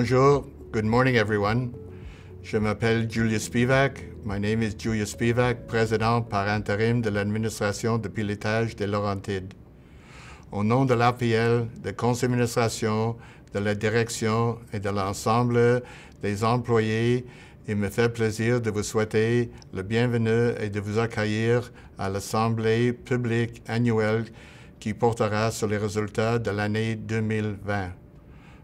Bonjour, good morning everyone. Je m'appelle Julius Spivak. My name is Julius Spivak, président par intérim de l'administration de pilotage des Laurentides. Au nom de l'APL, du conseil d'administration, de la direction et de l'ensemble des employés, il me fait plaisir de vous souhaiter le bienvenu et de vous accueillir à l'Assemblée publique annuelle qui portera sur les résultats de l'année 2020.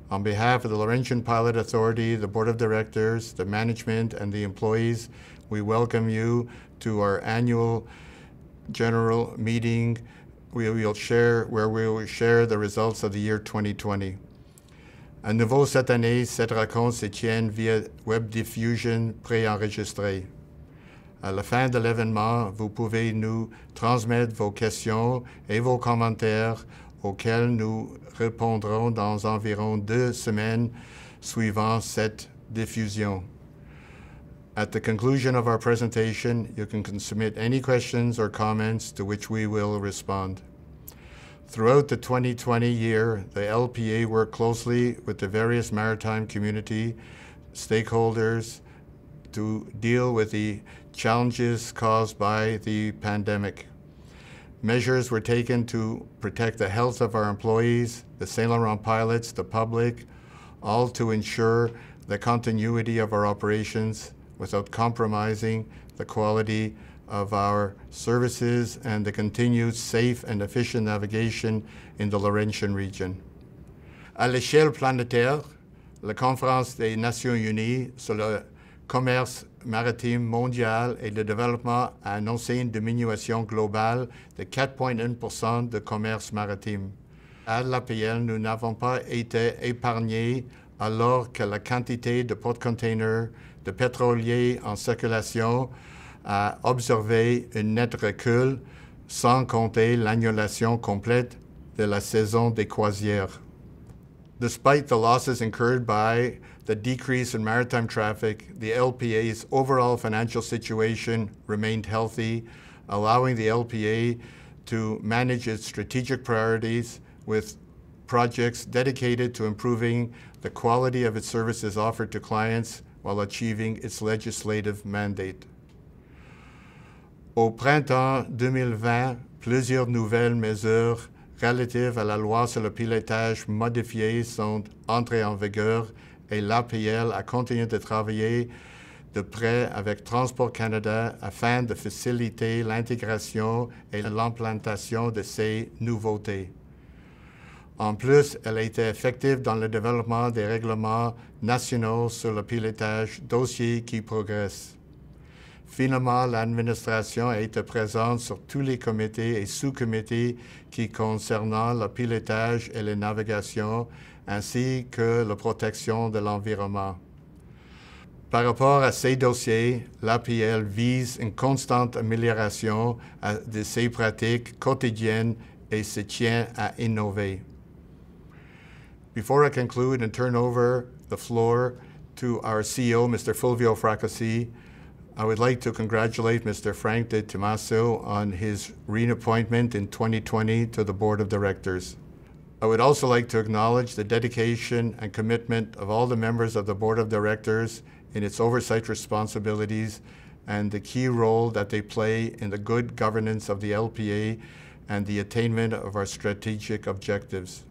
On behalf of the Laurentian Pilot Authority, the Board of Directors, the management, and the employees, we welcome you to our annual general meeting where we will share the results of the year 2020. À nouveau cette année, cette rencontre se tient via web diffusion préenregistrée. À la fin de l'événement, vous pouvez nous transmettre vos questions et vos commentaires auxquels nous répondrons dans environ 2 semaines suivant cette diffusion. At the conclusion of our presentation, you can submit any questions or comments to which we will respond. Throughout the 2020 year, the LPA worked closely with the various maritime community stakeholders to deal with the challenges caused by the pandemic. Measures were taken to protect the health of our employees, the Saint Laurent pilots, the public, all to ensure the continuity of our operations without compromising the quality of our services and the continued safe and efficient navigation in the Laurentian region. À l'échelle planétaire, la Conférence des Nations Unies sur le commerce maritime mondial et le développement a annoncé une diminution globale de 4,1% de commerce maritime. À l'APL, nous n'avons pas été épargnés alors que la quantité de porte-containers de pétroliers en circulation a observé un net recul, sans compter l'annulation complète de la saison des croisières. Despite the losses incurred by the decrease in maritime traffic, the LPA's overall financial situation remained healthy, allowing the LPA to manage its strategic priorities with projects dedicated to improving the quality of its services offered to clients while achieving its legislative mandate. Au printemps 2020, plusieurs nouvelles mesures relatives à la loi sur le pilotage modifié sont entrées en vigueur et l'APL a continué de travailler de près avec Transport Canada afin de faciliter l'intégration et l'implantation de ces nouveautés. En plus, elle a été effective dans le développement des règlements nationaux sur le pilotage, dossier qui progresse. Finalement, l'administration a été présente sur tous les comités et sous-comités qui concernent le pilotage et la navigation, ainsi que la protection de l'environnement. Par rapport à ces dossiers, l'APL vise une constante amélioration de ses pratiques quotidiennes et se tient à innover. Before I conclude and turn over the floor to our CEO, Mr. Fulvio Fracassi, I would like to congratulate Mr. Frank De Tomaso on his reappointment in 2020 to the Board of Directors. I would also like to acknowledge the dedication and commitment of all the members of the Board of Directors in its oversight responsibilities and the key role that they play in the good governance of the LPA and the attainment of our strategic objectives.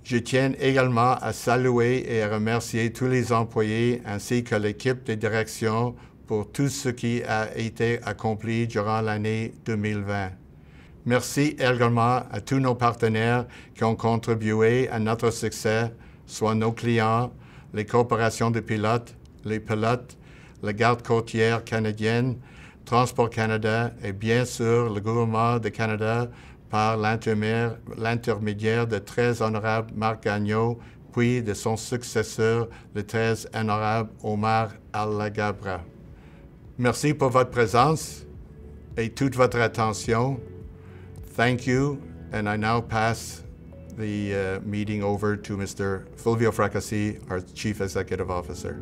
Je tiens également à saluer et à remercier tous les employés ainsi que l'équipe de direction pour tout ce qui a été accompli durant l'année 2020. Merci également à tous nos partenaires qui ont contribué à notre succès, soit nos clients, les corporations de pilotes, les pilotes, la Garde côtière canadienne, Transport Canada et bien sûr le gouvernement du Canada par l'intermédiaire de très honorable Marc Gagnon, puis de son successeur, le très honorable Omar Alagabra. Merci pour votre présence et toute votre attention. Thank you, and I now pass the meeting over to Mr. Fulvio Fracassi, our Chief Executive Officer.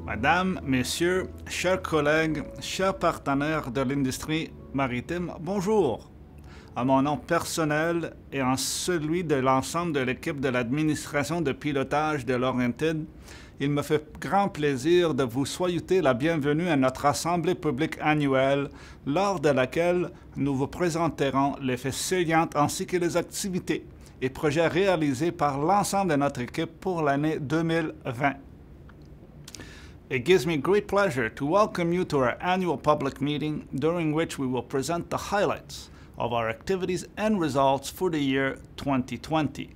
Madame, Messieurs, chers collègues, chers partenaires de l'industrie maritime, bonjour. À mon nom personnel et en celui de l'ensemble de l'équipe de l'administration de pilotage de Laurentide, il me fait grand plaisir de vous souhaiter la bienvenue à notre assemblée publique annuelle, lors de laquelle nous vous présenterons les faits saliants ainsi que les activités et projets réalisés par l'ensemble de notre équipe pour l'année 2020. It gives me great pleasure to welcome you to our annual public meeting, during which we will present the highlights of our activities and results for the year 2020.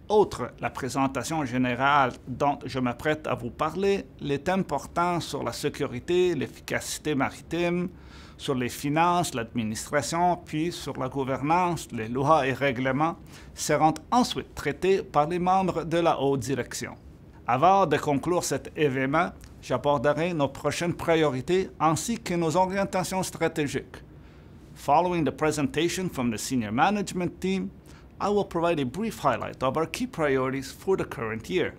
Outre la présentation générale dont je m'apprête à vous parler, les thèmes portant sur la sécurité, l'efficacité maritime, sur les finances, l'administration, puis sur la gouvernance, les lois et règlements seront ensuite traités par les membres de la haute direction. Avant de conclure cet événement, j'aborderai nos prochaines priorités ainsi que nos orientations stratégiques. Following the presentation from the senior management team, I will provide a brief highlight of our key priorities for the current year.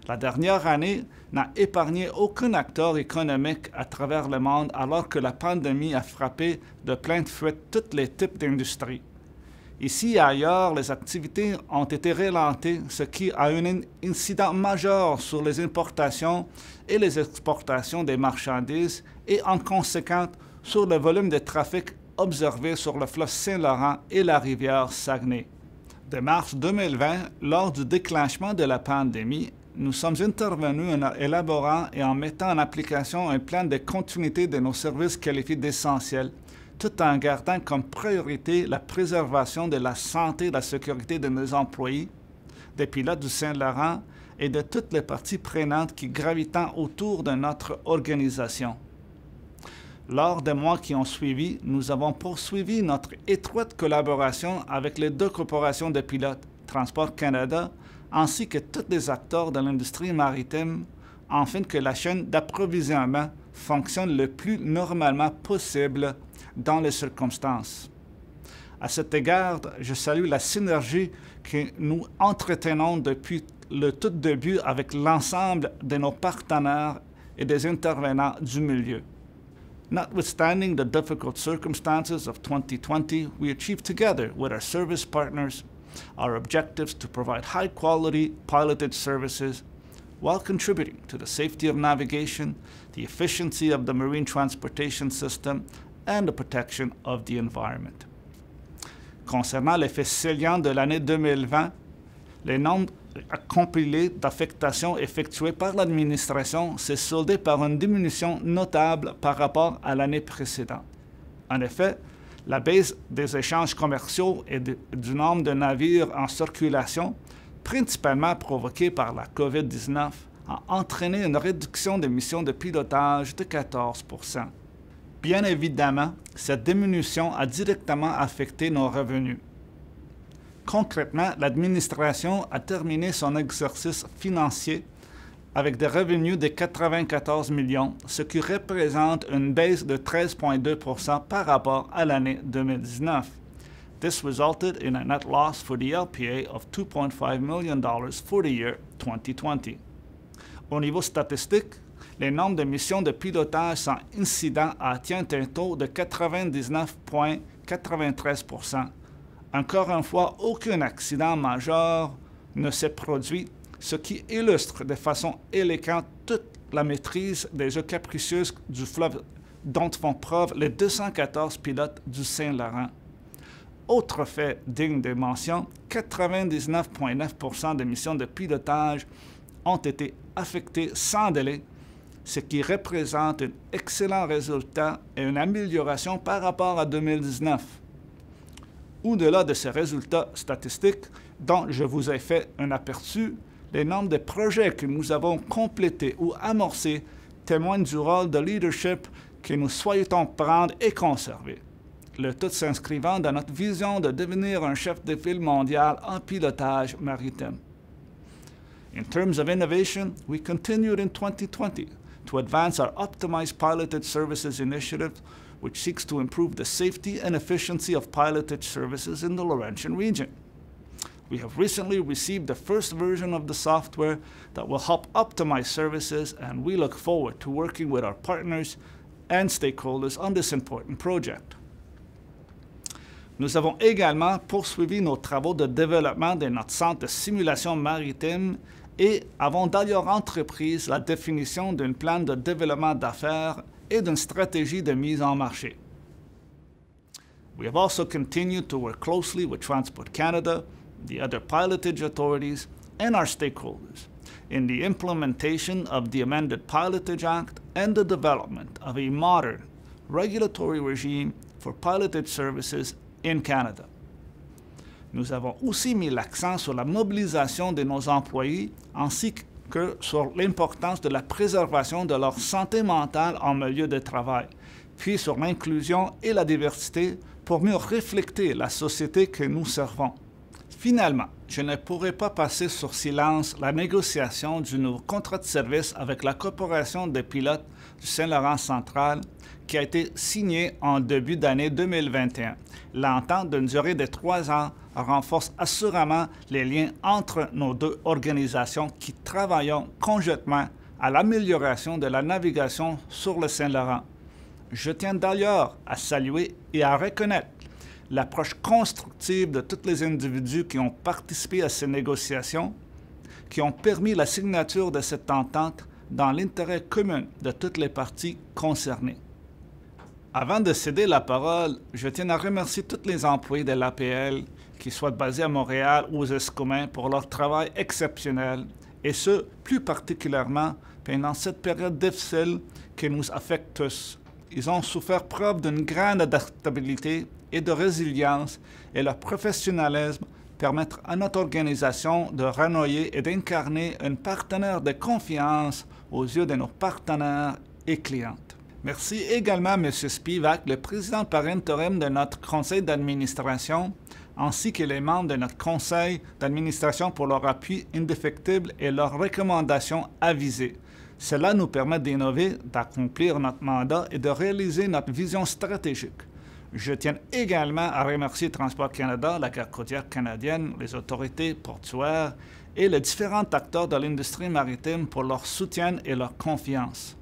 La dernière année n'a épargné aucun acteur économique à travers le monde alors que la pandémie a frappé de plein de fouet tous les types d'industries. Ici et ailleurs, les activités ont été ralentées, ce qui a eu un incident majeur sur les importations et les exportations des marchandises et en conséquence sur le volume de trafic observé sur le fleuve Saint-Laurent et la rivière Saguenay. De mars 2020, lors du déclenchement de la pandémie, nous sommes intervenus en élaborant et en mettant en application un plan de continuité de nos services qualifiés d'essentiels, tout en gardant comme priorité la préservation de la santé et de la sécurité de nos employés, des pilotes du Saint-Laurent et de toutes les parties prenantes qui gravitent autour de notre organisation. Lors des mois qui ont suivi, nous avons poursuivi notre étroite collaboration avec les deux corporations de pilotes, Transport Canada, ainsi que tous les acteurs de l'industrie maritime, afin que la chaîne d'approvisionnement fonctionne le plus normalement possible dans les circonstances. À cet égard, je salue la synergie que nous entretenons depuis le tout début avec l'ensemble de nos partenaires et des intervenants du milieu. Notwithstanding the difficult circumstances of 2020, we achieved together with our service partners our objectives to provide high-quality piloted services while contributing to the safety of navigation, the efficiency of the marine transportation system, and the protection of the environment. Concernant l'effet salient de l'année 2020, les nombres compilés d'affectations effectuées par l'administration s'est soldé par une diminution notable par rapport à l'année précédente. En effet, la baisse des échanges commerciaux et du nombre de navires en circulation, principalement provoquée par la COVID-19, a entraîné une réduction des missions de pilotage de 14 %. Bien évidemment, cette diminution a directement affecté nos revenus. Concrètement, l'administration a terminé son exercice financier avec des revenus de 94 millions, ce qui représente une baisse de 13,2 % par rapport à l'année 2019. This resulted in a net loss for the LPA of $2.5 million for the year 2020. Au niveau statistique, les nombres de missions de pilotage sans incident a atteint un taux de 99,93 %. Encore une fois, aucun accident majeur ne s'est produit, ce qui illustre de façon élégante toute la maîtrise des eaux capricieuses du fleuve dont font preuve les 214 pilotes du Saint-Laurent. Autre fait digne de mention, 99,9 % des missions de pilotage ont été affectées sans délai, ce qui représente un excellent résultat et une amélioration par rapport à 2019. Au-delà de ces résultats statistiques dont je vous ai fait un aperçu, les nombres de projets que nous avons complétés ou amorcés témoignent du rôle de leadership que nous souhaitons prendre et conserver, le tout s'inscrivant dans notre vision de devenir un chef de file mondial en pilotage maritime. In terms of innovation, we continued in 2020 to advance our Optimized Piloted Services initiative, which seeks to improve the safety and efficiency of piloted services in the Laurentian region. We have recently received the first version of the software that will help optimize services, and we look forward to working with our partners and stakeholders on this important project. Nous avons également poursuivi nos travaux de développement de notre centre de simulation maritime et avons d'ailleurs entrepris la définition d'un plan de développement d'affaires et d'une stratégie de mise en marché. We have also continued to work closely with Transport Canada, the other pilotage authorities, and our stakeholders in the implementation of the amended Pilotage Act and the development of a modern regulatory regime for pilotage services in Canada. Nous avons aussi mis l'accent sur la mobilisation de nos employés ainsi que sur l'importance de la préservation de leur santé mentale en milieu de travail, puis sur l'inclusion et la diversité pour mieux refléter la société que nous servons. Finalement, je ne pourrais pas passer sur silence la négociation du nouveau contrat de service avec la Corporation des pilotes du Saint-Laurent central qui a été signé en début d'année 2021. L'entente d'une durée de 3 ans renforce assurément les liens entre nos deux organisations qui travaillent conjointement à l'amélioration de la navigation sur le Saint-Laurent. Je tiens d'ailleurs à saluer et à reconnaître l'approche constructive de tous les individus qui ont participé à ces négociations, qui ont permis la signature de cette entente dans l'intérêt commun de toutes les parties concernées. Avant de céder la parole, je tiens à remercier tous les employés de l'APL, qu'ils soient basés à Montréal ou aux Escoumins, pour leur travail exceptionnel, et ce, plus particulièrement pendant cette période difficile qui nous affecte tous. Ils ont souffert preuve d'une grande adaptabilité et de résilience, et leur professionnalisme permettent à notre organisation de renouer et d'incarner un partenaire de confiance aux yeux de nos partenaires et clientes. Merci également à M. Spivak, le président par intérim de notre conseil d'administration, ainsi que les membres de notre conseil d'administration pour leur appui indéfectible et leurs recommandations avisées. Cela nous permet d'innover, d'accomplir notre mandat et de réaliser notre vision stratégique. Je tiens également à remercier Transport Canada, la Garde côtière canadienne, les autorités portuaires et les différents acteurs de l'industrie maritime pour leur soutien et leur confiance.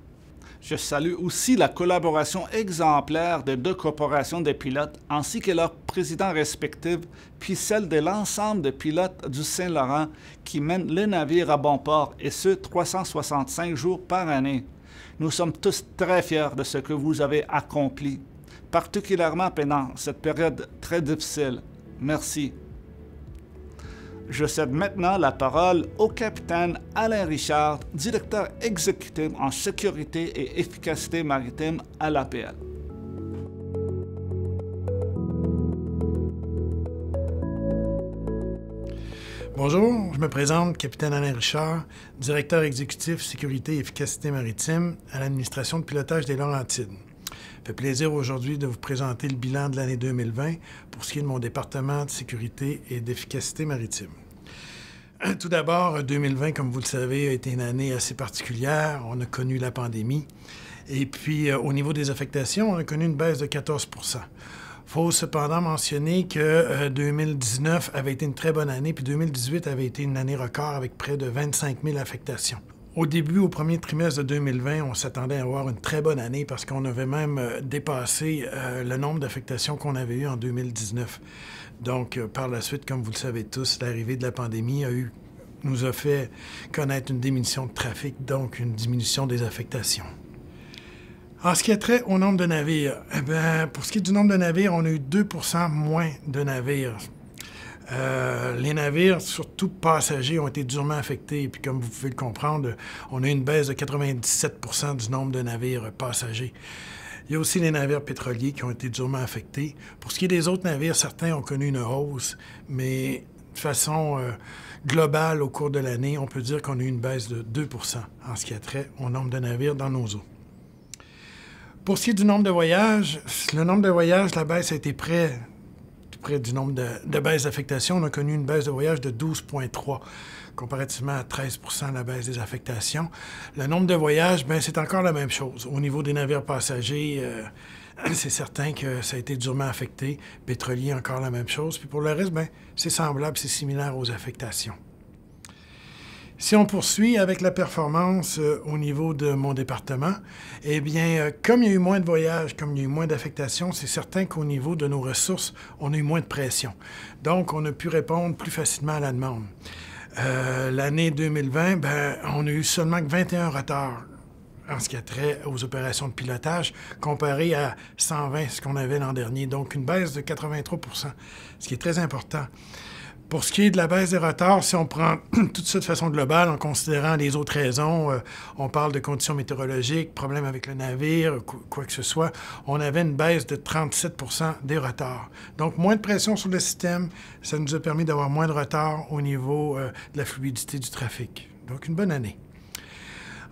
Je salue aussi la collaboration exemplaire des deux corporations de pilotes ainsi que leurs présidents respectifs, puis celle de l'ensemble des pilotes du Saint-Laurent qui mènent le navire à bon port, et ce 365 jours par année. Nous sommes tous très fiers de ce que vous avez accompli, particulièrement pendant cette période très difficile. Merci. Je cède maintenant la parole au capitaine Alain Richard, directeur exécutif en sécurité et efficacité maritime à l'APL. Bonjour, je me présente, capitaine Alain Richard, directeur exécutif sécurité et efficacité maritime à l'administration de pilotage des Laurentides. Ça fait plaisir aujourd'hui de vous présenter le bilan de l'année 2020 pour ce qui est de mon département de sécurité et d'efficacité maritime. Tout d'abord, 2020, comme vous le savez, a été une année assez particulière. On a connu la pandémie. Et puis, au niveau des affectations, on a connu une baisse de 14 %. Il faut cependant mentionner que 2019 avait été une très bonne année, puis 2018 avait été une année record avec près de 25 000 affectations. Au début, au premier trimestre de 2020, on s'attendait à avoir une très bonne année parce qu'on avait même dépassé le nombre d'affectations qu'on avait eu en 2019. Donc, par la suite, comme vous le savez tous, l'arrivée de la pandémie nous a fait connaître une diminution de trafic, donc une diminution des affectations. En ce qui a trait au nombre de navires, pour ce qui est du nombre de navires, on a eu 2 % moins de navires. Les navires, surtout passagers, ont été durement affectés. Et puis, comme vous pouvez le comprendre, on a eu une baisse de 97 % du nombre de navires passagers. Il y a aussi les navires pétroliers qui ont été durement affectés. Pour ce qui est des autres navires, certains ont connu une hausse, mais de façon globale, au cours de l'année, on peut dire qu'on a eu une baisse de 2 % en ce qui a trait au nombre de navires dans nos eaux. Pour ce qui est du nombre de voyages, la baisse a été près du nombre de baisses d'affectation. On a connu une baisse de voyages de 12,3 comparativement à 13 % la baisse des affectations. Le nombre de voyages, c'est encore la même chose. Au niveau des navires passagers, c'est certain que ça a été durement affecté. Pétrolier, encore la même chose. Puis pour le reste, bien, c'est semblable, c'est similaire aux affectations. Si on poursuit avec la performance au niveau de mon département, eh bien, comme il y a eu moins de voyages, comme il y a eu moins d'affectations, c'est certain qu'au niveau de nos ressources, on a eu moins de pression. Donc, on a pu répondre plus facilement à la demande. L'année 2020, ben, on a eu seulement que 21 retards en ce qui a trait aux opérations de pilotage, comparé à 120, ce qu'on avait l'an dernier. Donc, une baisse de 83 %, ce qui est très important. Pour ce qui est de la baisse des retards, si on prend tout ça de façon globale, en considérant les autres raisons, on parle de conditions météorologiques, problèmes avec le navire, quoi que ce soit, on avait une baisse de 37 % des retards. Donc, moins de pression sur le système, ça nous a permis d'avoir moins de retards au niveau de la fluidité du trafic. Donc, une bonne année.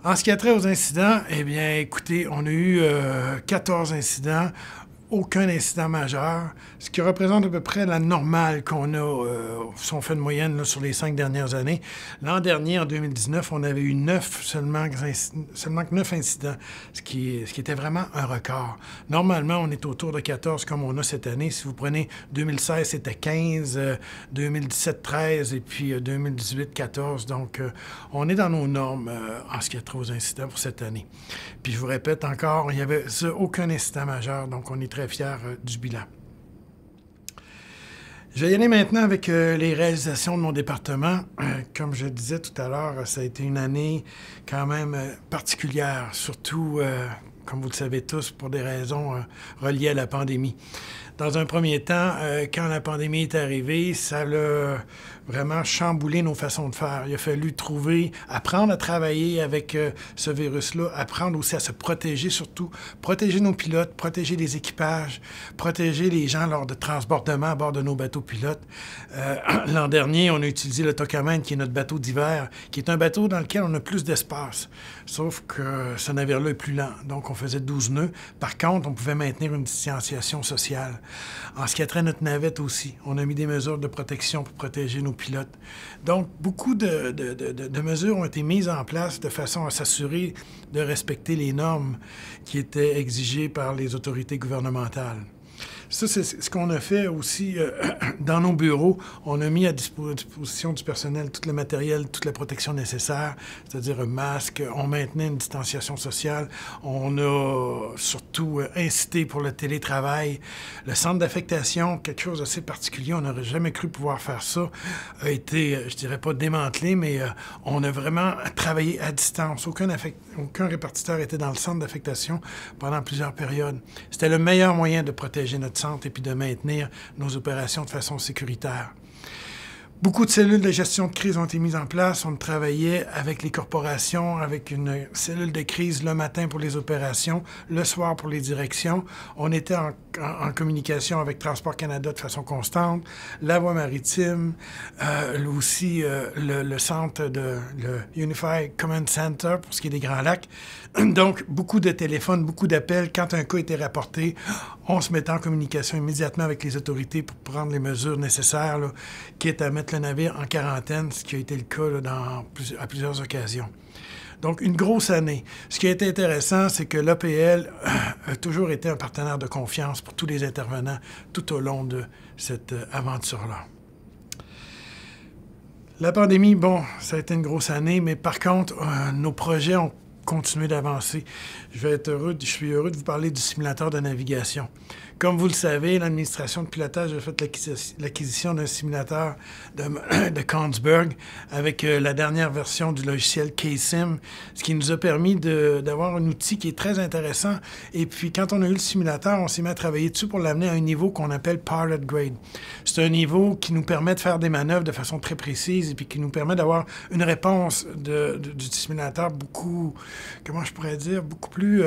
En ce qui a trait aux incidents, eh bien, écoutez, on a eu 14 incidents. Aucun incident majeur, ce qui représente à peu près la normale qu'on a, si on fait une moyenne là, sur les 5 dernières années. L'an dernier, en 2019, on avait eu seulement que 9 incidents, ce qui était vraiment un record. Normalement, on est autour de 14 comme on a cette année. Si vous prenez 2016, c'était 15, 2017, 13 et puis 2018, 14. Donc, on est dans nos normes en ce qui a trait aux incidents pour cette année. Puis, je vous répète encore, il n'y avait aucun incident majeur, donc on est très fiers du bilan. Je vais y aller maintenant avec les réalisations de mon département. Comme je le disais tout à l'heure, ça a été une année quand même particulière, surtout, comme vous le savez tous, pour des raisons reliées à la pandémie. Dans un premier temps, quand la pandémie est arrivée, ça a vraiment chamboulé nos façons de faire. Il a fallu apprendre à travailler avec ce virus-là, apprendre aussi à se protéger, surtout protéger nos pilotes, protéger les équipages, protéger les gens lors de transbordements à bord de nos bateaux pilotes. L'an dernier, on a utilisé le Tokaman, qui est notre bateau d'hiver, qui est un bateau dans lequel on a plus d'espace, sauf que ce navire-là est plus lent. Donc, on faisait 12 nœuds. Par contre, on pouvait maintenir une distanciation sociale. En ce qui a trait à notre navette aussi, on a mis des mesures de protection pour protéger nos pilotes. Donc, beaucoup de mesures ont été mises en place de façon à s'assurer de respecter les normes qui étaient exigées par les autorités gouvernementales. Ça, c'est ce qu'on a fait aussi dans nos bureaux. On a mis à disposition du personnel tout le matériel, toute la protection nécessaire, c'est-à-dire un masque. On maintenait une distanciation sociale. On a surtout incité pour le télétravail. Le centre d'affectation, quelque chose d'assez particulier, on n'aurait jamais cru pouvoir faire ça, a été, je dirais pas démantelé, mais on a vraiment travaillé à distance. Aucun répartiteur était dans le centre d'affectation pendant plusieurs périodes. C'était le meilleur moyen de protéger notre centre et puis de maintenir nos opérations de façon sécuritaire. Beaucoup de cellules de gestion de crise ont été mises en place. On travaillait avec les corporations, avec une cellule de crise le matin pour les opérations, le soir pour les directions. On était en communication avec Transport Canada de façon constante, la Voie maritime, aussi le centre le Unified Command Center pour ce qui est des Grands Lacs. Donc, beaucoup de téléphones, beaucoup d'appels. Quand un cas était rapporté, on se mettait en communication immédiatement avec les autorités pour prendre les mesures nécessaires, là, quitte à mettre le navire en quarantaine, ce qui a été le cas là, à plusieurs occasions. Donc, une grosse année. Ce qui a été intéressant, c'est que l'APL a toujours été un partenaire de confiance pour tous les intervenants tout au long de cette aventure-là. La pandémie, bon, ça a été une grosse année, mais par contre, nos projets ont continué d'avancer. Je suis heureux de vous parler du simulateur de navigation. Comme vous le savez, l'administration de pilotage a fait l'acquisition d'un simulateur de Kongsberg avec la dernière version du logiciel K-Sim, ce qui nous a permis d'avoir un outil qui est très intéressant. Et puis, quand on a eu le simulateur, on s'est mis à travailler dessus pour l'amener à un niveau qu'on appelle Pilot Grade. C'est un niveau qui nous permet de faire des manœuvres de façon très précise et puis qui nous permet d'avoir une réponse du simulateur beaucoup, comment je pourrais dire, beaucoup plus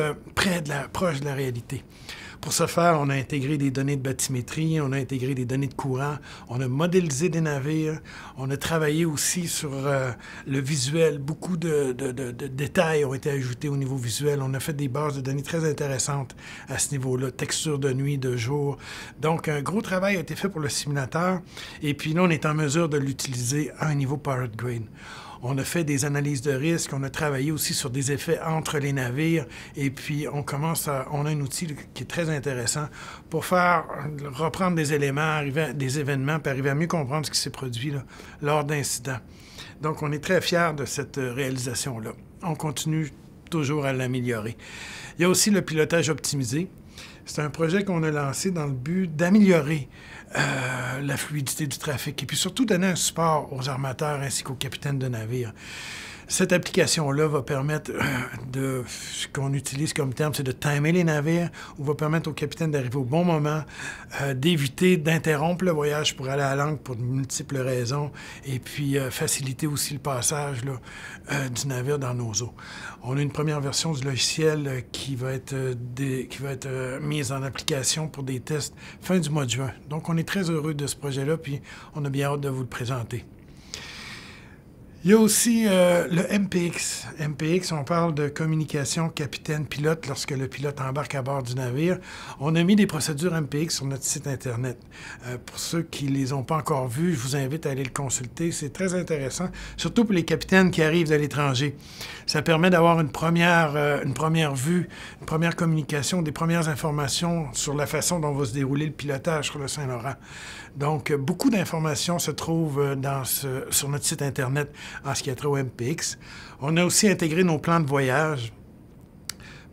proche de la réalité. Pour ce faire, on a intégré des données de bathymétrie, on a intégré des données de courant, on a modélisé des navires, on a travaillé aussi sur le visuel. Beaucoup de détails ont été ajoutés au niveau visuel. On a fait des bases de données très intéressantes à ce niveau-là, texture de nuit, de jour. Donc, un gros travail a été fait pour le simulateur. Et puis là, on est en mesure de l'utiliser à un niveau Pilot Grade. On a fait des analyses de risque, on a travaillé aussi sur des effets entre les navires, et puis on a un outil qui est très intéressant pour reprendre des éléments, des événements, puis arriver à mieux comprendre ce qui s'est produit là, lors d'incidents. Donc, on est très fiers de cette réalisation-là. On continue toujours à l'améliorer. Il y a aussi le pilotage optimisé. C'est un projet qu'on a lancé dans le but d'améliorer la fluidité du trafic et puis surtout donner un support aux armateurs ainsi qu'aux capitaines de navires. Cette application-là va permettre ce qu'on utilise comme terme, c'est de timer les navires, ou va permettre aux capitaines d'arriver au bon moment, d'éviter d'interrompre le voyage pour aller à l'ancre pour de multiples raisons, et puis faciliter aussi le passage là, du navire dans nos eaux. On a une première version du logiciel qui va être mise en application pour des tests fin du mois de juin. Donc, on est très heureux de ce projet-là, puis on a bien hâte de vous le présenter. Il y a aussi le MPX. MPX, on parle de communication capitaine-pilote lorsque le pilote embarque à bord du navire. On a mis des procédures MPX sur notre site Internet. Pour ceux qui ne les ont pas encore vues, je vous invite à aller le consulter. C'est très intéressant, surtout pour les capitaines qui arrivent de l'étranger. Ça permet d'avoir une première vue, une première communication, des premières informations sur la façon dont va se dérouler le pilotage sur le Saint-Laurent. Donc, beaucoup d'informations se trouvent sur notre site Internet en ce qui a trait au MPX. On a aussi intégré nos plans de voyage.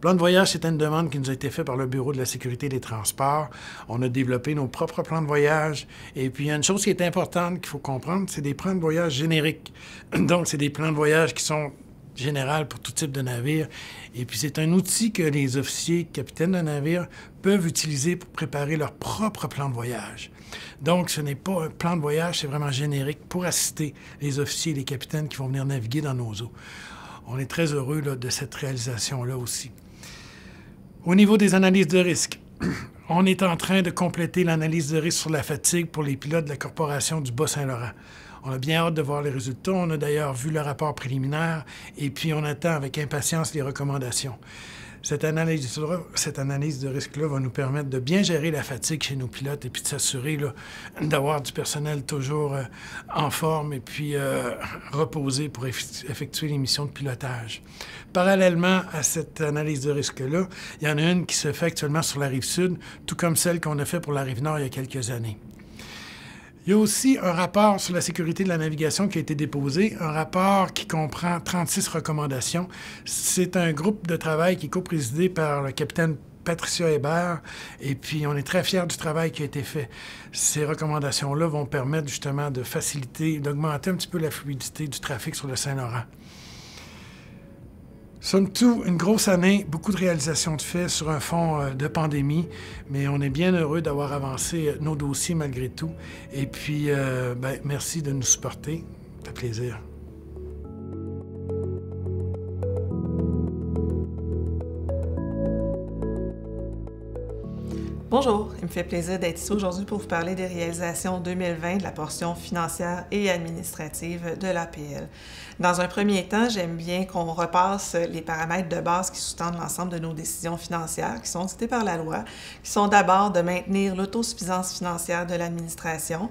Plan de voyage, c'était une demande qui nous a été faite par le Bureau de la sécurité des transports. On a développé nos propres plans de voyage. Et puis, il y a une chose qui est importante qu'il faut comprendre, c'est des plans de voyage génériques. Donc, c'est des plans de voyage qui sont généraux pour tout type de navire. Et puis, c'est un outil que les officiers, capitaines de navire, peuvent utiliser pour préparer leur propre plan de voyage. Donc, ce n'est pas un plan de voyage, c'est vraiment générique pour assister les officiers et les capitaines qui vont venir naviguer dans nos eaux. On est très heureux là, de cette réalisation-là aussi. Au niveau des analyses de risque, on est en train de compléter l'analyse de risque sur la fatigue pour les pilotes de la Corporation du Bas-Saint-Laurent. On a bien hâte de voir les résultats. On a d'ailleurs vu le rapport préliminaire et puis on attend avec impatience les recommandations. Cette analyse de risque-là va nous permettre de bien gérer la fatigue chez nos pilotes et puis de s'assurer d'avoir du personnel toujours en forme et puis reposé pour effectuer les missions de pilotage. Parallèlement à cette analyse de risque-là, il y en a une qui se fait actuellement sur la Rive-Sud, tout comme celle qu'on a fait pour la Rive-Nord il y a quelques années. Il y a aussi un rapport sur la sécurité de la navigation qui a été déposé, un rapport qui comprend 36 recommandations. C'est un groupe de travail qui est coprésidé par le capitaine Patricia Hébert, et puis on est très fiers du travail qui a été fait. Ces recommandations-là vont permettre justement de faciliter, d'augmenter un petit peu la fluidité du trafic sur le Saint-Laurent. Somme toute, une grosse année, beaucoup de réalisations de faits sur un fond de pandémie, mais on est bien heureux d'avoir avancé nos dossiers malgré tout. Et puis, merci de nous supporter. Ça fait plaisir. Bonjour, il me fait plaisir d'être ici aujourd'hui pour vous parler des réalisations 2020 de la portion financière et administrative de l'APL. Dans un premier temps, j'aime bien qu'on repasse les paramètres de base qui sous-tendent l'ensemble de nos décisions financières qui sont dictées par la loi, qui sont d'abord de maintenir l'autosuffisance financière de l'administration,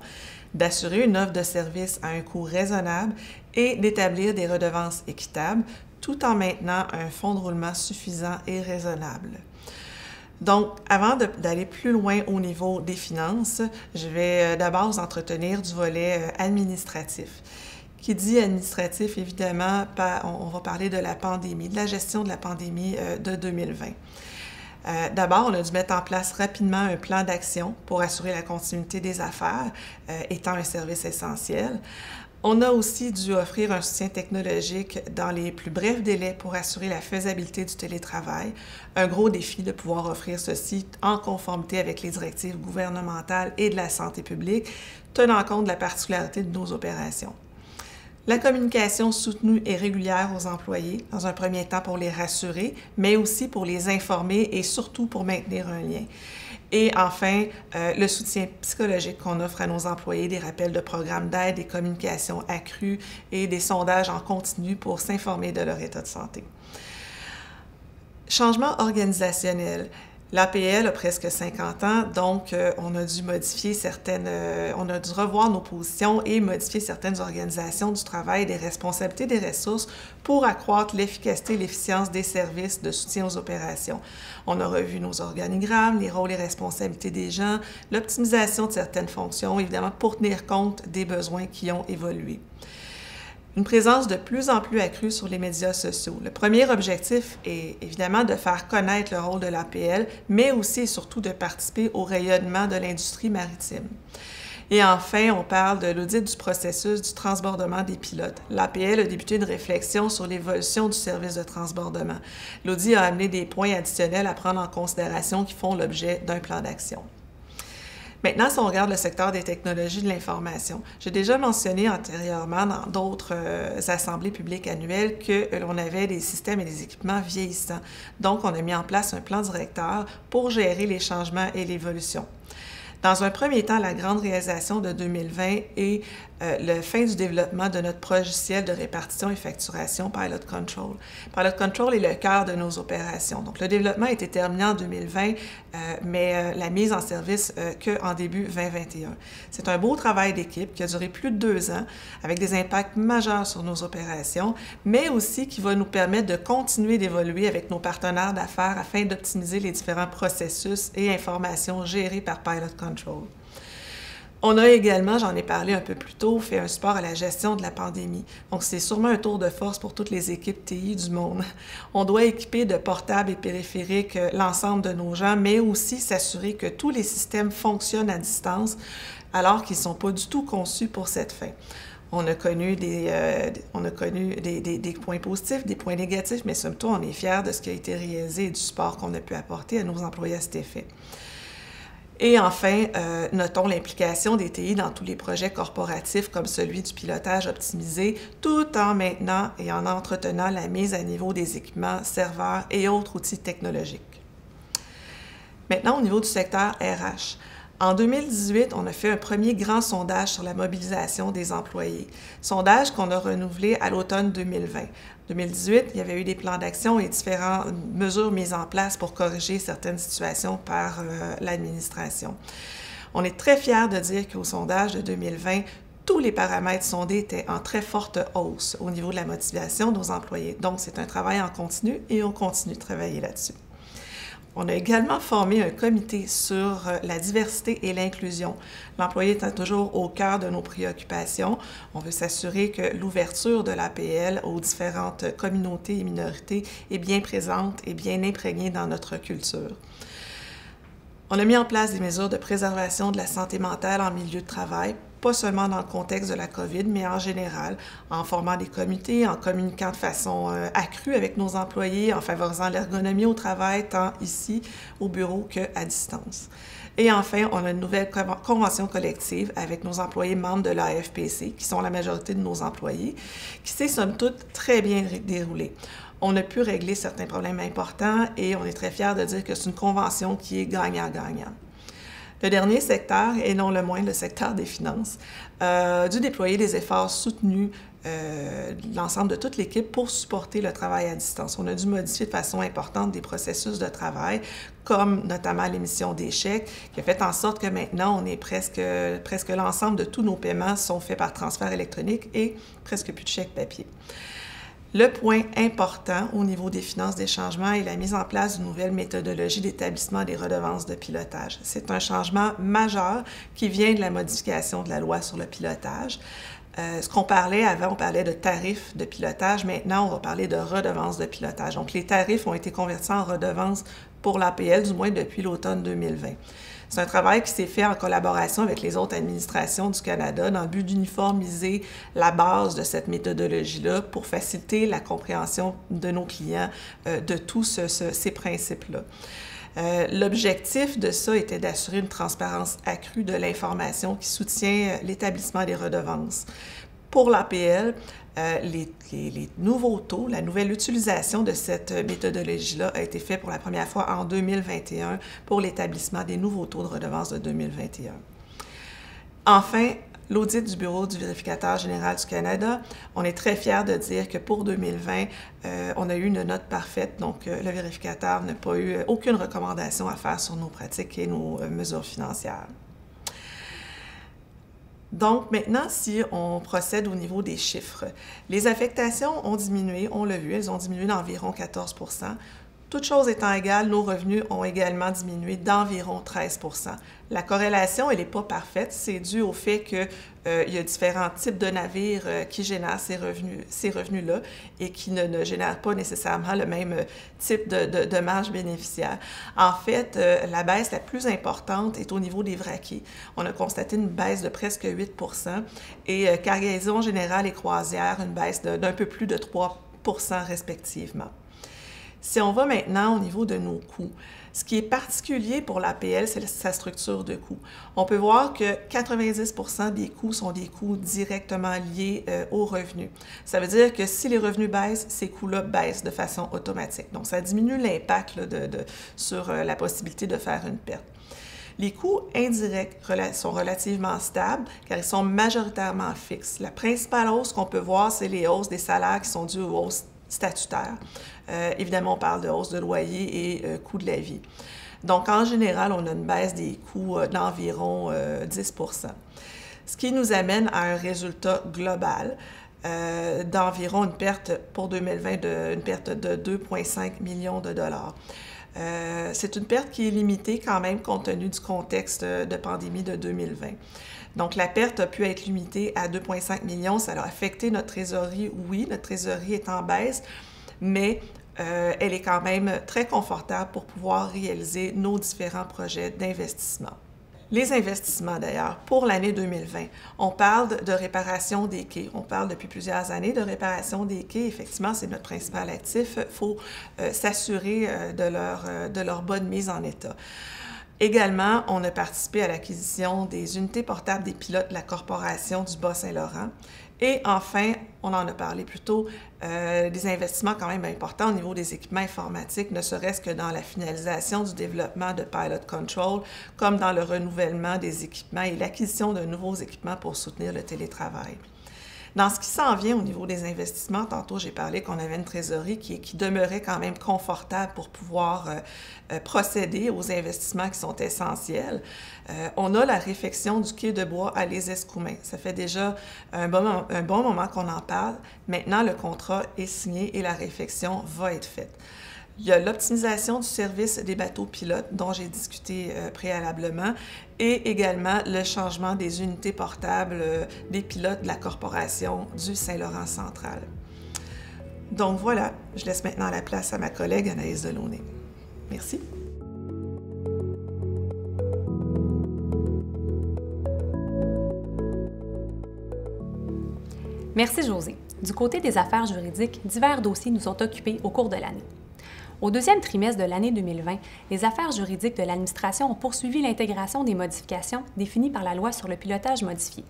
d'assurer une offre de service à un coût raisonnable et d'établir des redevances équitables, tout en maintenant un fonds de roulement suffisant et raisonnable. Donc, avant d'aller plus loin au niveau des finances, je vais d'abord vous entretenir du volet administratif. Qui dit administratif, évidemment, on va parler de la pandémie, de la gestion de la pandémie de 2020. D'abord, on a dû mettre en place rapidement un plan d'action pour assurer la continuité des affaires, étant un service essentiel. On a aussi dû offrir un soutien technologique dans les plus brefs délais pour assurer la faisabilité du télétravail. Un gros défi de pouvoir offrir ceci en conformité avec les directives gouvernementales et de la santé publique, tenant compte de la particularité de nos opérations. La communication soutenue et régulière aux employés, dans un premier temps pour les rassurer, mais aussi pour les informer et surtout pour maintenir un lien. Et enfin, le soutien psychologique qu'on offre à nos employés, des rappels de programmes d'aide, des communications accrues et des sondages en continu pour s'informer de leur état de santé. Changement organisationnel. L'APL a presque 50 ans, donc on a dû on a dû revoir nos positions et modifier certaines organisations du travail, des responsabilités des ressources pour accroître l'efficacité et l'efficience des services de soutien aux opérations. On a revu nos organigrammes, les rôles et responsabilités des gens, l'optimisation de certaines fonctions, évidemment pour tenir compte des besoins qui ont évolué. Une présence de plus en plus accrue sur les médias sociaux. Le premier objectif est évidemment de faire connaître le rôle de l'APL, mais aussi et surtout de participer au rayonnement de l'industrie maritime. Et enfin, on parle de l'audit du processus du transbordement des pilotes. L'APL a débuté une réflexion sur l'évolution du service de transbordement. L'audit a amené des points additionnels à prendre en considération qui font l'objet d'un plan d'action. Maintenant, si on regarde le secteur des technologies de l'information, j'ai déjà mentionné antérieurement dans d'autres assemblées publiques annuelles que l'on avait des systèmes et des équipements vieillissants. Donc, on a mis en place un plan directeur pour gérer les changements et l'évolution. Dans un premier temps, la grande réalisation de 2020 est la fin du développement de notre logiciel de répartition et facturation Pilot Control. Pilot Control est le cœur de nos opérations. Donc, le développement a été terminé en 2020, mais la mise en service qu'en début 2021. C'est un beau travail d'équipe qui a duré plus de 2 ans, avec des impacts majeurs sur nos opérations, mais aussi qui va nous permettre de continuer d'évoluer avec nos partenaires d'affaires afin d'optimiser les différents processus et informations gérés par Pilot Control. On a également, j'en ai parlé un peu plus tôt, fait un support à la gestion de la pandémie. Donc, c'est sûrement un tour de force pour toutes les équipes TI du monde. On doit équiper de portables et périphériques l'ensemble de nos gens, mais aussi s'assurer que tous les systèmes fonctionnent à distance, alors qu'ils ne sont pas du tout conçus pour cette fin. On a connu des points positifs, des points négatifs, mais somme toute, on est fiers de ce qui a été réalisé et du support qu'on a pu apporter à nos employés à cet effet. Et enfin, notons l'implication des TI dans tous les projets corporatifs comme celui du pilotage optimisé, tout en maintenant et en entretenant la mise à niveau des équipements, serveurs et autres outils technologiques. Maintenant, au niveau du secteur RH. En 2018, on a fait un premier grand sondage sur la mobilisation des employés. Sondage qu'on a renouvelé à l'automne 2020. En 2018, il y avait eu des plans d'action et différentes mesures mises en place pour corriger certaines situations par l'administration. On est très fiers de dire qu'au sondage de 2020, tous les paramètres sondés étaient en très forte hausse au niveau de la motivation de nos employés. Donc, c'est un travail en continu et on continue de travailler là-dessus. On a également formé un comité sur la diversité et l'inclusion. L'employé étant toujours au cœur de nos préoccupations, on veut s'assurer que l'ouverture de l'APL aux différentes communautés et minorités est bien présente et bien imprégnée dans notre culture. On a mis en place des mesures de préservation de la santé mentale en milieu de travail, pas seulement dans le contexte de la COVID, mais en général, en formant des comités, en communiquant de façon accrue avec nos employés, en favorisant l'ergonomie au travail, tant ici au bureau qu'à distance. Et enfin, on a une nouvelle convention collective avec nos employés membres de l'AFPC, qui sont la majorité de nos employés, qui s'est somme toute très bien déroulée. On a pu régler certains problèmes importants et on est très fiers de dire que c'est une convention qui est gagnant-gagnant. Le dernier secteur, et non le moindre, le secteur des finances, a dû déployer des efforts soutenus de l'ensemble de toute l'équipe pour supporter le travail à distance. On a dû modifier de façon importante des processus de travail, comme notamment l'émission des chèques, qui a fait en sorte que maintenant, on est presque l'ensemble de tous nos paiements sont faits par transfert électronique et presque plus de chèques papier. Le point important au niveau des finances des changements est la mise en place d'une nouvelle méthodologie d'établissement des redevances de pilotage. C'est un changement majeur qui vient de la modification de la loi sur le pilotage. Ce qu'on parlait avant, on parlait de tarifs de pilotage. Maintenant, on va parler de redevances de pilotage. Donc, les tarifs ont été convertis en redevances pour l'APL, du moins depuis l'automne 2020. C'est un travail qui s'est fait en collaboration avec les autres administrations du Canada dans le but d'uniformiser la base de cette méthodologie-là pour faciliter la compréhension de nos clients de tous ces principes-là. L'objectif de ça était d'assurer une transparence accrue de l'information qui soutient l'établissement des redevances. Pour l'APL, les nouveaux taux, la nouvelle utilisation de cette méthodologie-là a été faite pour la première fois en 2021 pour l'établissement des nouveaux taux de redevance de 2021. Enfin, l'audit du Bureau du vérificateur général du Canada, on est très fiers de dire que pour 2020, on a eu une note parfaite, donc le vérificateur n'a pas eu aucune recommandation à faire sur nos pratiques et nos mesures financières. Donc maintenant, si on procède au niveau des chiffres, les affectations ont diminué, on l'a vu, elles ont diminué d'environ 14 %. Toutes choses étant égales, nos revenus ont également diminué d'environ 13 %. La corrélation, elle n'est pas parfaite. C'est dû au fait qu'il y a différents types de navires qui génèrent ces revenus-là et qui ne génèrent pas nécessairement le même type de marge bénéficiaire. En fait, la baisse la plus importante est au niveau des vraquiers. On a constaté une baisse de presque 8 % et cargaison générale et croisière, une baisse d'un peu plus de 3 % respectivement. Si on va maintenant au niveau de nos coûts, ce qui est particulier pour l'APL, c'est sa structure de coûts. On peut voir que 90 % des coûts sont des coûts directement liés aux revenus. Ça veut dire que si les revenus baissent, ces coûts-là baissent de façon automatique. Donc, ça diminue l'impact sur la possibilité de faire une perte. Les coûts indirects sont relativement stables car ils sont majoritairement fixes. La principale hausse qu'on peut voir, c'est les hausses des salaires qui sont dues aux hausses statutaires. Évidemment, on parle de hausse de loyer et coût de la vie. Donc, en général, on a une baisse des coûts d'environ 10 %. Ce qui nous amène à un résultat global d'environ une perte pour 2020 une perte de 2,5 millions de dollars. C'est une perte qui est limitée quand même compte tenu du contexte de pandémie de 2020. Donc, la perte a pu être limitée à 2,5 millions. Ça a affecté notre trésorerie. Oui, notre trésorerie est en baisse, mais elle est quand même très confortable pour pouvoir réaliser nos différents projets d'investissement. Les investissements, d'ailleurs, pour l'année 2020, on parle de réparation des quais. On parle depuis plusieurs années de réparation des quais. Effectivement, c'est notre principal actif. Il faut s'assurer de leur bonne mise en état. Également, on a participé à l'acquisition des unités portables des pilotes de la Corporation du Bas-Saint-Laurent. Et enfin, on en a parlé plus tôt, des investissements quand même importants au niveau des équipements informatiques, ne serait-ce que dans la finalisation du développement de Pilot Control, comme dans le renouvellement des équipements et l'acquisition de nouveaux équipements pour soutenir le télétravail. Dans ce qui s'en vient au niveau des investissements, tantôt j'ai parlé qu'on avait une trésorerie qui demeurait quand même confortable pour pouvoir procéder aux investissements qui sont essentiels. On a la réfection du quai de bois à Les Escoumins. Ça fait déjà un bon moment qu'on en parle. Maintenant, le contrat est signé et la réfection va être faite. Il y a l'optimisation du service des bateaux pilotes dont j'ai discuté préalablement et également le changement des unités portables des pilotes de la Corporation du Saint-Laurent central. Donc voilà, je laisse maintenant la place à ma collègue Anaïs Delaunay. Merci. Merci Josée. Du côté des affaires juridiques, divers dossiers nous ont occupés au cours de l'année. Au deuxième trimestre de l'année 2020, les affaires juridiques de l'administration ont poursuivi l'intégration des modifications définies par la loi sur le pilotage modifié.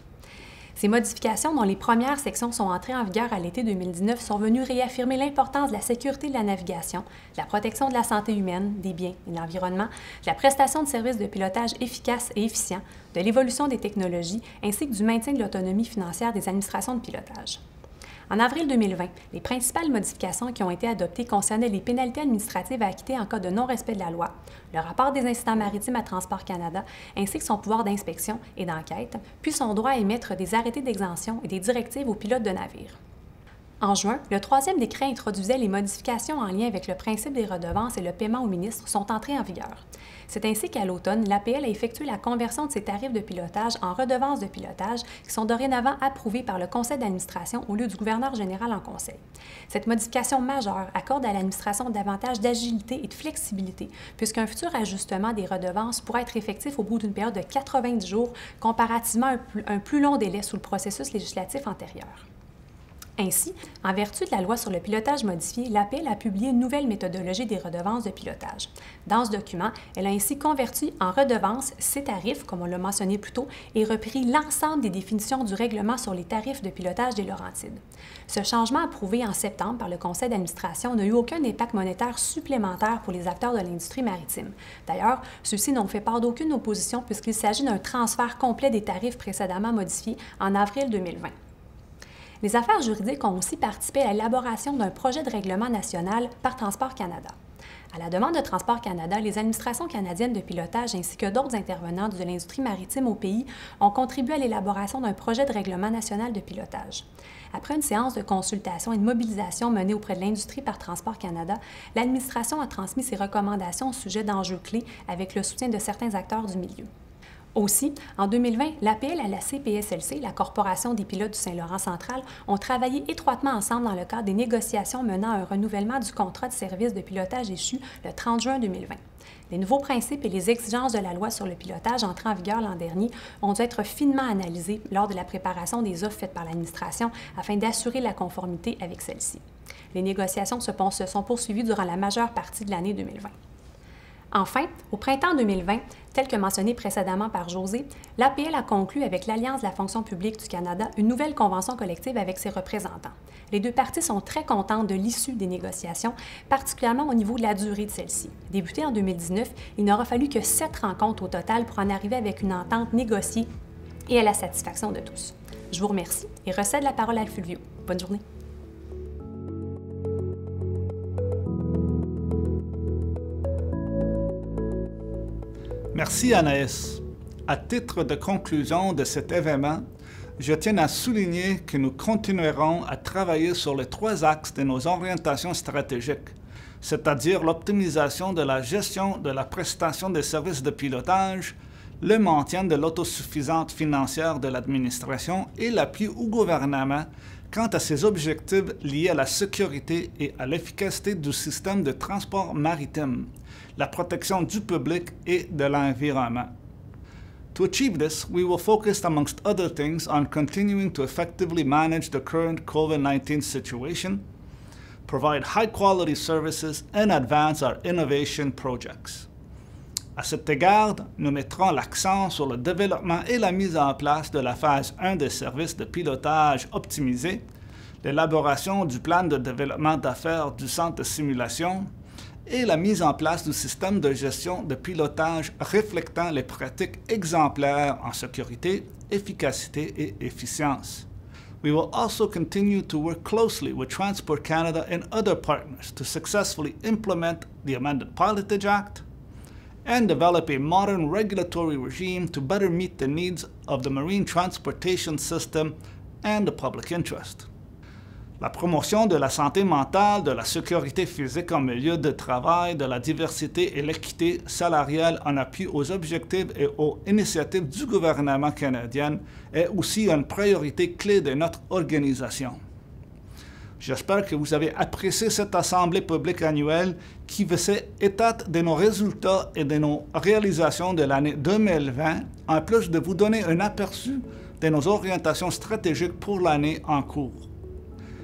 Ces modifications, dont les premières sections sont entrées en vigueur à l'été 2019, sont venues réaffirmer l'importance de la sécurité de la navigation, de la protection de la santé humaine, des biens et de l'environnement, de la prestation de services de pilotage efficaces et efficients, de l'évolution des technologies, ainsi que du maintien de l'autonomie financière des administrations de pilotage. En avril 2020, les principales modifications qui ont été adoptées concernaient les pénalités administratives à acquitter en cas de non-respect de la loi, le rapport des incidents maritimes à Transport Canada, ainsi que son pouvoir d'inspection et d'enquête, puis son droit à émettre des arrêtés d'exemption et des directives aux pilotes de navires. En juin, le troisième décret introduisait les modifications en lien avec le principe des redevances et le paiement aux ministres sont entrées en vigueur. C'est ainsi qu'à l'automne, l'APL a effectué la conversion de ses tarifs de pilotage en redevances de pilotage qui sont dorénavant approuvées par le conseil d'administration au lieu du gouverneur général en conseil. Cette modification majeure accorde à l'administration davantage d'agilité et de flexibilité puisqu'un futur ajustement des redevances pourra être effectif au bout d'une période de 90 jours comparativement à un plus long délai sous le processus législatif antérieur. Ainsi, en vertu de la loi sur le pilotage modifié, l'APL a publié une nouvelle méthodologie des redevances de pilotage. Dans ce document, elle a ainsi converti en redevances ces tarifs, comme on l'a mentionné plus tôt, et repris l'ensemble des définitions du règlement sur les tarifs de pilotage des Laurentides. Ce changement approuvé en septembre par le conseil d'administration n'a eu aucun impact monétaire supplémentaire pour les acteurs de l'industrie maritime. D'ailleurs, ceux-ci n'ont fait part d'aucune opposition puisqu'il s'agit d'un transfert complet des tarifs précédemment modifiés en avril 2020. Les affaires juridiques ont aussi participé à l'élaboration d'un projet de règlement national par Transport Canada. À la demande de Transport Canada, les administrations canadiennes de pilotage ainsi que d'autres intervenants de l'industrie maritime au pays ont contribué à l'élaboration d'un projet de règlement national de pilotage. Après une séance de consultation et de mobilisation menée auprès de l'industrie par Transport Canada, l'administration a transmis ses recommandations au sujet d'enjeux clés avec le soutien de certains acteurs du milieu. Aussi, en 2020, l'APL et la CPSLC, la Corporation des pilotes du Saint-Laurent central, ont travaillé étroitement ensemble dans le cadre des négociations menant à un renouvellement du contrat de service de pilotage échu le 30 juin 2020. Les nouveaux principes et les exigences de la loi sur le pilotage entrés en vigueur l'an dernier ont dû être finement analysés lors de la préparation des offres faites par l'administration afin d'assurer la conformité avec celle-ci. Les négociations se sont poursuivies durant la majeure partie de l'année 2020. Enfin, au printemps 2020, tel que mentionné précédemment par José, l'APL a conclu avec l'Alliance de la fonction publique du Canada une nouvelle convention collective avec ses représentants. Les deux parties sont très contentes de l'issue des négociations, particulièrement au niveau de la durée de celle-ci. Débutée en 2019, il n'aura fallu que 7 rencontres au total pour en arriver avec une entente négociée et à la satisfaction de tous. Je vous remercie et recède la parole à Fulvio. Bonne journée. Merci Anaïs. À titre de conclusion de cet événement, je tiens à souligner que nous continuerons à travailler sur les 3 axes de nos orientations stratégiques, c'est-à-dire l'optimisation de la gestion de la prestation des services de pilotage, le maintien de l'autosuffisance financière de l'administration et l'appui au gouvernement quant à ses objectifs liés à la sécurité et à l'efficacité du système de transport maritime, la protection du public et de l'environnement. To achieve this, we will focus, amongst other things, on continuing to effectively manage the current COVID-19 situation, provide high-quality services, and advance our innovation projects. À cet égard, nous mettrons l'accent sur le développement et la mise en place de la phase 1 des services de pilotage optimisés, l'élaboration du plan de développement d'affaires du centre de simulation et la mise en place du système de gestion de pilotage reflétant les pratiques exemplaires en sécurité, efficacité et efficience. We will also continue to work closely with Transport Canada and other partners to successfully implement the amended Pilotage Act and develop a modern regulatory regime to better meet the needs of the marine transportation system and the public interest. La promotion de la santé mentale, de la sécurité physique en milieu de travail, de la diversité et l'équité salariale en appui aux objectifs et aux initiatives du gouvernement canadien est aussi une priorité clé de notre organisation. J'espère que vous avez apprécié cette assemblée publique annuelle qui faisait état de nos résultats et de nos réalisations de l'année 2020, en plus de vous donner un aperçu de nos orientations stratégiques pour l'année en cours.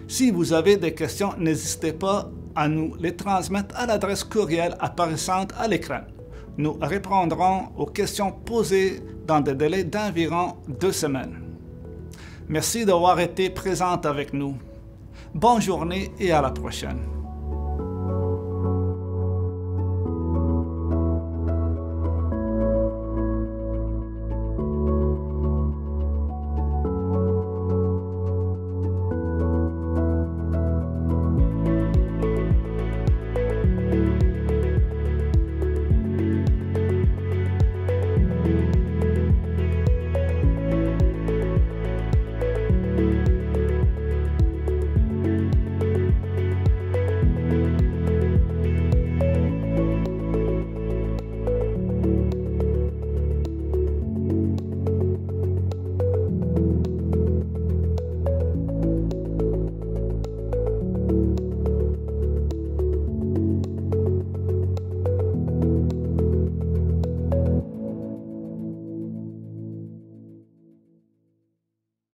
Si vous avez des questions, n'hésitez pas à nous les transmettre à l'adresse courriel apparaissante à l'écran. Nous répondrons aux questions posées dans des délais d'environ 2 semaines. Merci d'avoir été présente avec nous. Bonne journée et à la prochaine.